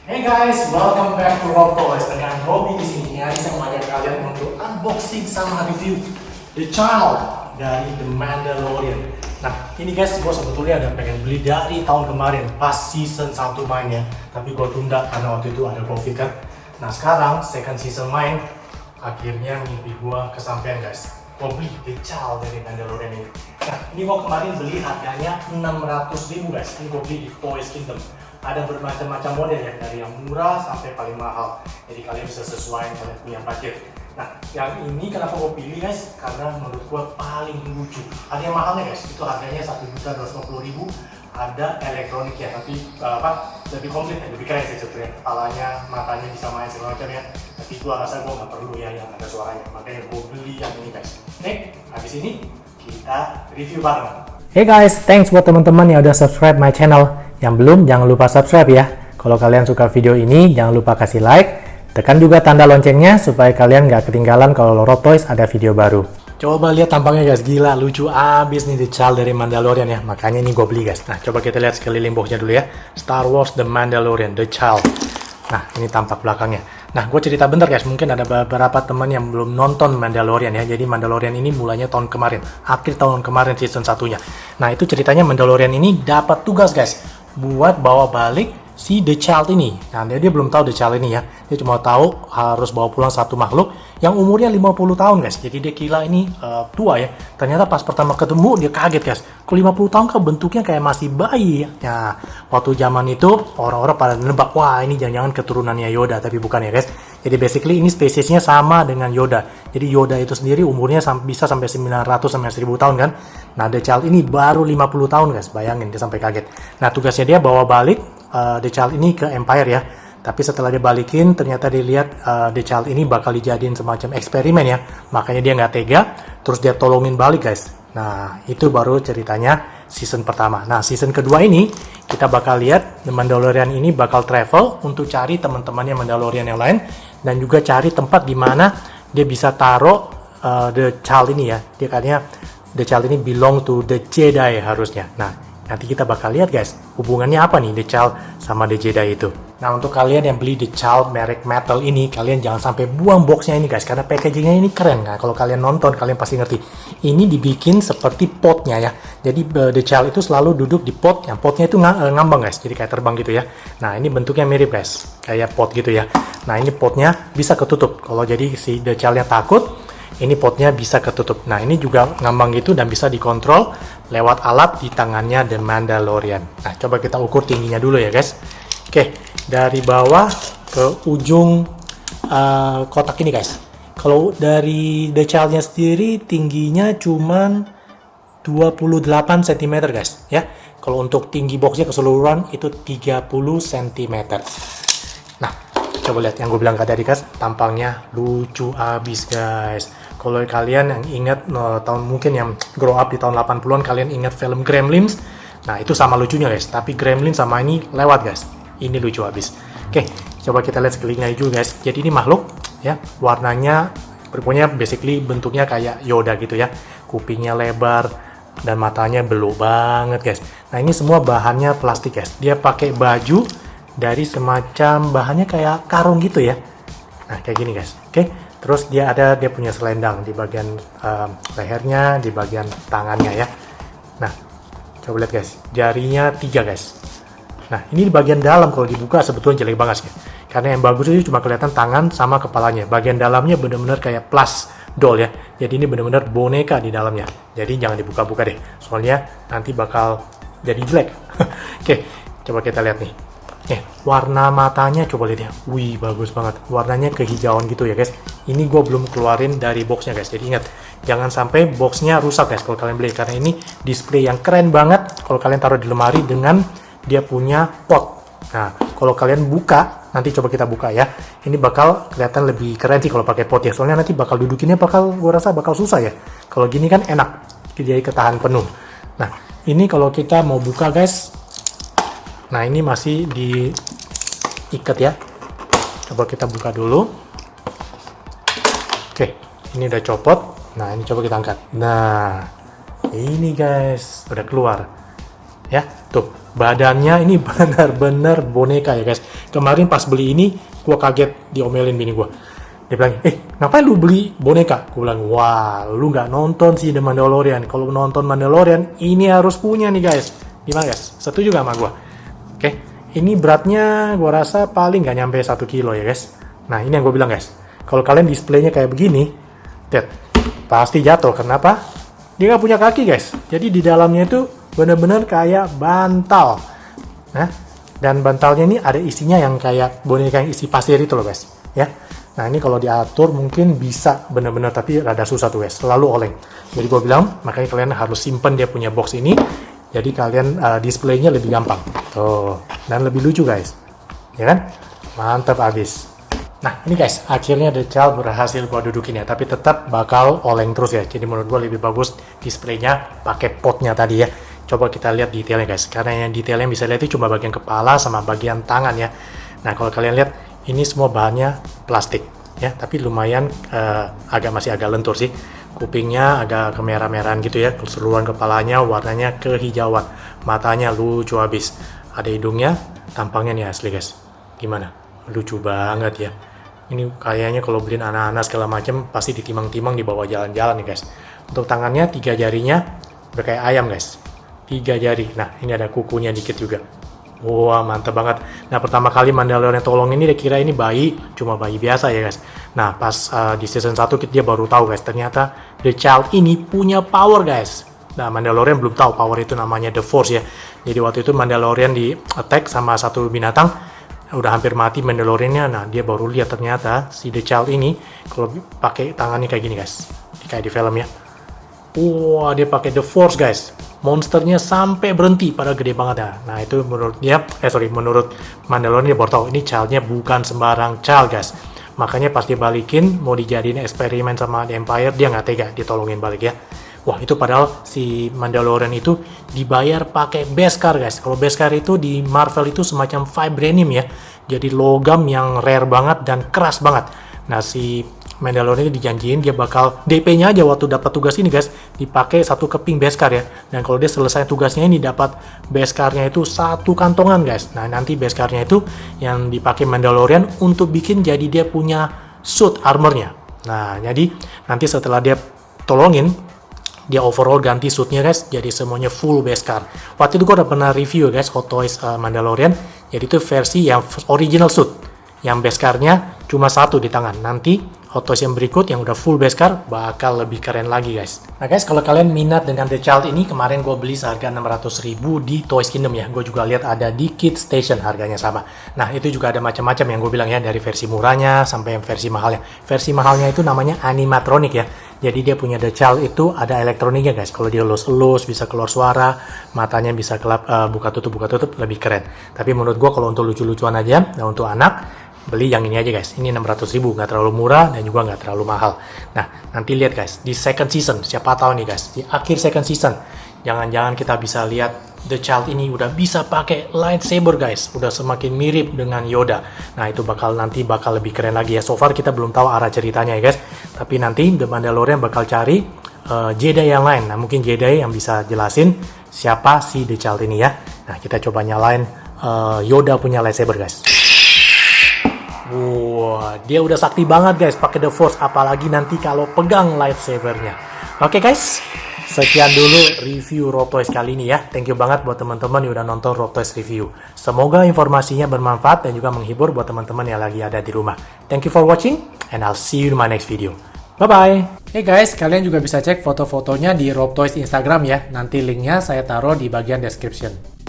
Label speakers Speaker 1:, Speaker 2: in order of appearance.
Speaker 1: Hey guys, welcome back to Rob Toys. Dengan Robby di sini, hari saya mengajak kalian untuk unboxing sama review The Child dari The Mandalorian. Nah, ini guys, gue sebetulnya ada pengen beli dari tahun kemarin pas season 1 mainnya, tapi gue tunda karena waktu itu ada COVID kan. Nah, sekarang second season main, akhirnya mimpi gue kesampaian guys. Gue beli The Child dari Mandalorian ini. Nah, ini gue kemarin beli harganya 600.000 guys. Ini gue beli di Toys Kingdom. Ada bermacam-macam model ya, dari yang murah sampai paling mahal. Jadi kalian bisa sesuai kalian punya budget. Nah, yang ini kenapa gue pilih guys? Karena menurut gue paling lucu. Ada yang mahalnya guys, itu harganya 1.250.000. Ada elektronik ya, tapi lebih komplit ya, lebih keren sih sebetulnya. Kepalanya, matanya bisa main segala macam ya. Tapi gue rasa gue nggak perlu ya yang ada suaranya. Makanya gue beli yang ini guys. Nih, habis ini kita review bareng.
Speaker 2: Hey guys, thanks buat teman-teman yang udah subscribe my channel. Yang belum, jangan lupa subscribe ya. Kalau kalian suka video ini, jangan lupa kasih like. Tekan juga tanda loncengnya supaya kalian gak ketinggalan kalau Rob Toys ada video baru.
Speaker 1: Coba lihat tampangnya guys, gila lucu abis nih The Child dari Mandalorian ya. Makanya ini gue beli guys. Nah, coba kita lihat sekeliling boxnya dulu ya. Star Wars The Mandalorian, The Child. Nah, ini tampak belakangnya. Nah, gue cerita bentar guys, mungkin ada beberapa teman yang belum nonton Mandalorian ya. Jadi Mandalorian ini mulanya tahun kemarin, akhir tahun kemarin season satunya. Nah, itu ceritanya Mandalorian ini dapat tugas guys, buat bawa balik si The Child ini. Nah, dia belum tahu The Child ini ya. Dia cuma tahu harus bawa pulang satu makhluk yang umurnya 50 tahun guys. Jadi dia kira ini tua ya. Ternyata pas pertama ketemu dia kaget guys. Kok 50 tahun kok bentuknya kayak masih bayi ya. Nah, waktu zaman itu orang-orang pada nebak, wah ini jangan-jangan keturunannya Yoda, tapi bukan ya guys. Jadi basically ini spesiesnya sama dengan Yoda. Jadi Yoda itu sendiri umurnya bisa sampai 900 sampai 1000 tahun kan. Nah, The Child ini baru 50 tahun guys. Bayangin dia sampai kaget. Nah, tugasnya dia bawa balik The Child ini ke Empire ya. Tapi setelah dia balikin, ternyata dilihat The Child ini bakal dijadiin semacam eksperimen ya. Makanya dia nggak tega, terus dia tolongin balik guys. Nah, itu baru ceritanya season pertama. Nah, season kedua ini kita bakal lihat The Mandalorian ini bakal travel untuk cari teman-temannya Mandalorian yang lain dan juga cari tempat di mana dia bisa taruh The Child ini ya. Dia katanya The Child ini belong to the Jedi harusnya. Nah, nanti kita bakal lihat guys, hubungannya apa nih The Child sama The Jedi itu. Nah, untuk kalian yang beli The Child merek metal ini, kalian jangan sampai buang boxnya ini guys, karena packagingnya ini keren kan. Kalau kalian nonton, kalian pasti ngerti. Ini dibikin seperti potnya ya. Jadi The Child itu selalu duduk di pot, yang potnya itu ngambang guys, jadi kayak terbang gitu ya. Nah, ini bentuknya mirip guys, kayak pot gitu ya. Nah, ini potnya bisa ketutup. Kalau jadi si The Child-nya takut, ini potnya bisa ketutup. Nah, ini juga ngambang gitu dan bisa dikontrol lewat alat di tangannya The Mandalorian. Nah, coba kita ukur tingginya dulu ya guys. Oke, dari bawah ke ujung kotak ini guys. Kalau dari The Child-nya sendiri tingginya cuman 28 cm guys ya. Kalau untuk tinggi boxnya keseluruhan itu 30 cm. Nah, coba lihat yang gue bilang tadi guys, tampangnya lucu abis guys. Kalau kalian yang ingat tahun mungkin yang grow up di tahun 80-an, kalian ingat film Gremlins. Nah, itu sama lucunya guys, tapi Gremlins sama ini lewat guys. Ini lucu abis. Oke, coba kita lihat sekelilingnya juga guys. Jadi ini makhluk ya, warnanya pokoknya basically bentuknya kayak Yoda gitu ya. Kupingnya lebar dan matanya belok banget guys. Nah, ini semua bahannya plastik guys. Dia pakai baju dari semacam bahannya kayak karung gitu ya. Nah, kayak gini guys. Oke, terus dia punya selendang di bagian lehernya, di bagian tangannya ya. Nah, coba lihat guys, jarinya 3 guys. Nah, ini di bagian dalam kalau dibuka sebetulnya jelek banget sih. Karena yang bagus itu cuma kelihatan tangan sama kepalanya. Bagian dalamnya benar-benar kayak plus doll ya. Jadi ini benar-benar boneka di dalamnya. Jadi jangan dibuka-buka deh. Soalnya nanti bakal jadi jelek. Oke, coba kita lihat nih. Warna matanya coba lihat ya. Wih, bagus banget. Warnanya kehijauan gitu ya guys. Ini gue belum keluarin dari boxnya guys. Jadi ingat, jangan sampai boxnya rusak guys kalau kalian beli. Karena ini display yang keren banget kalau kalian taruh di lemari dengan dia punya pot. Nah, kalau kalian buka, nanti coba kita buka ya. Ini bakal kelihatan lebih keren sih kalau pakai pot ya. Soalnya nanti bakal dudukinnya gue rasa bakal susah ya. Kalau gini kan enak, jadi ketahan penuh. Nah, ini kalau kita mau buka guys. Nah, ini masih diikat ya. Coba kita buka dulu. Oke, ini udah copot. Nah, ini coba kita angkat. Nah, ini guys, udah keluar. Ya, tuh badannya ini benar-benar boneka ya guys. Kemarin pas beli ini, gue kaget diomelin bini gue. Dia bilang, ngapain lu beli boneka? Gue bilang, wah, lu nggak nonton sih The Mandalorian. Kalau nonton Mandalorian, ini harus punya nih guys. Gimana guys? Setuju gak sama gue? Oke, ini beratnya gue rasa paling nggak nyampe 1 kilo ya guys. Nah, ini yang gue bilang guys. Kalau kalian displaynya kayak begini, lihat, pasti jatuh. Kenapa? Dia nggak punya kaki guys. Jadi di dalamnya itu bener-bener kayak bantal. Nah, dan bantalnya ini ada isinya yang kayak boneka yang isi pasir itu loh guys. Ya. Nah, ini kalau diatur mungkin bisa bener-bener, tapi rada susah tuh guys. Selalu oleng. Jadi gue bilang, makanya kalian harus simpen dia punya box ini. Jadi kalian displaynya lebih gampang. Tuh. Dan lebih lucu guys. Ya kan? Mantap abis. Nah, ini guys, akhirnya The Child berhasil gue dudukin ya, tapi tetap bakal oleng terus ya. Jadi menurut gue lebih bagus displaynya pakai potnya tadi ya. Coba kita lihat detailnya guys, karena yang detailnya bisa lihat itu cuma bagian kepala sama bagian tangan ya. Nah, kalau kalian lihat, ini semua bahannya plastik ya, tapi lumayan masih agak lentur sih. Kupingnya agak kemerah-merahan gitu ya, keseluruhan kepalanya warnanya kehijauan, matanya lucu habis. Ada hidungnya, tampangnya nih asli guys. Gimana? Lucu banget ya. Ini kayaknya kalau beliin anak-anak segala macam pasti ditimang-timang dibawa jalan-jalan nih guys. Untuk tangannya 3 jarinya udah kayak ayam guys. 3 jari. Nah, ini ada kukunya dikit juga. Wah, mantap banget. Nah, pertama kali Mandalorian tolong ini dia kira ini bayi, cuma bayi biasa ya guys. Nah, pas di season 1 dia baru tahu guys, ternyata The Child ini punya power guys. Nah, Mandalorian belum tahu power itu namanya The Force ya. Jadi waktu itu Mandalorian di attack sama satu binatang, udah hampir mati Mandaloriannya. Nah, dia baru lihat ternyata si The Child ini kalau pakai tangannya kayak gini guys. Kayak di film ya. Wah, dia pakai The Force guys. Monsternya sampai berhenti pada gede banget ya. Nah, itu menurut Mandalorian dia baru tahu ini Child-nya bukan sembarang Child guys. Makanya pas dia balikin mau dijadiin eksperimen sama The Empire, dia nggak tega ditolongin balik ya. Wah, itu padahal si Mandalorian itu dibayar pakai Beskar guys. Kalau Beskar itu di Marvel itu semacam vibranium ya. Jadi logam yang rare banget dan keras banget. Nah, si Mandalorian ini dijanjiin dia bakal DP-nya aja waktu dapat tugas ini guys, dipakai 1 keping Beskar ya. Dan kalau dia selesai tugasnya ini dapat Beskarnya itu 1 kantongan guys. Nah, nanti Beskarnya itu yang dipakai Mandalorian untuk bikin jadi dia punya suit armornya. Nah, jadi nanti setelah dia tolongin, dia overall ganti suitnya guys, jadi semuanya full Beskar. Waktu itu gue udah pernah review guys Hot Toys Mandalorian, jadi itu versi yang original suit, yang Beskarnya cuma 1 di tangan. Nanti Hot Toys yang berikut yang udah full Beskar bakal lebih keren lagi guys. Nah guys, kalau kalian minat dengan The Child ini, kemarin gue beli seharga 600.000 di Toys Kingdom ya. Gue juga lihat ada di Kids Station harganya sama. Nah, itu juga ada macam-macam yang gue bilang ya, dari versi murahnya sampai yang versi mahalnya. Versi mahalnya itu namanya animatronic ya. Jadi dia punya The Child itu ada elektroniknya guys. Kalau dia elus-elus bisa keluar suara, matanya bisa buka tutup lebih keren. Tapi menurut gue kalau untuk lucu-lucuan aja, nah untuk anak beli yang ini aja guys. Ini 600.000, nggak terlalu murah dan juga nggak terlalu mahal. Nah, nanti lihat guys di second season, siapa tahu nih guys, di akhir second season jangan-jangan kita bisa lihat The Child ini udah bisa pakai lightsaber guys, udah semakin mirip dengan Yoda. Nah, itu bakal lebih keren lagi ya. So far kita belum tahu arah ceritanya ya guys, tapi nanti The Mandalorian bakal cari Jedi yang lain. Nah, mungkin Jedi yang bisa jelasin siapa si The Child ini ya. Nah, kita coba nyalain Yoda punya lightsaber guys. Wah, dia udah sakti banget guys pakai The Force, apalagi nanti kalau pegang lightsabernya. Oke guys, sekian dulu review Rob Toys kali ini ya. Thank you banget buat teman-teman yang udah nonton Rob Toys review. Semoga informasinya bermanfaat dan juga menghibur buat teman-teman yang lagi ada di rumah. Thank you for watching and I'll see you in my next video. Bye-bye. Hey guys, kalian juga bisa cek foto-fotonya di Rob Toys Instagram ya. Nanti linknya saya taruh di bagian description.